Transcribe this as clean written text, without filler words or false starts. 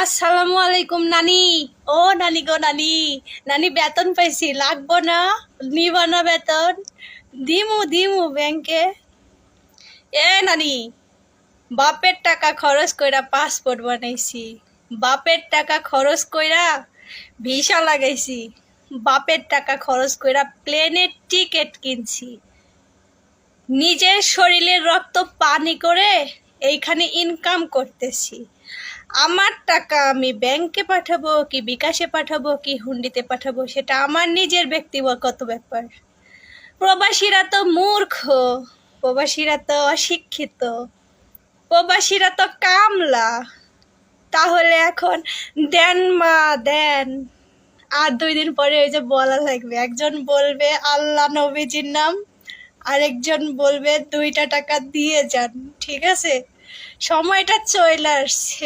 আসসালামু আলাইকুম নানি। ও নানি গো নানি, নানি বেতন পাইছি, লাগবো না? নিবা না বেতন? দিমু দিমু ব্যাংকে। এ নানি, বাপের টাকা খরচ কইরা পাসপোর্ট বানাইছি, বাপের টাকা খরচ কইরা ভিসা লাগাইছি, বাপের টাকা খরচ কইরা প্লেনের টিকিট কিনছি, নিজের শরীরের রক্ত পানি করে এইখানে ইনকাম করতেছি। আমার টাকা আমি ব্যাংকে পাঠাবো কি বিকাশে পাঠাবো কি হুন্ডিতে পাঠাবো সেটা আমার নিজের ব্যক্তিগত ব্যাপার। প্রবাসীরা তো মূর্খ, প্রবাসীরা তো অশিক্ষিত, প্রবাসীরা তো কামলা। তাহলে এখন দেন মা দেন। আর 2 দিন পরে ওই যে বলা লাগবে, একজন বলবে আল্লাহ নবীজির নাম, আরেকজন বলবে 2টা টাকা দিয়ে যান। ঠিক আছে, সময়টা চলে আসছে।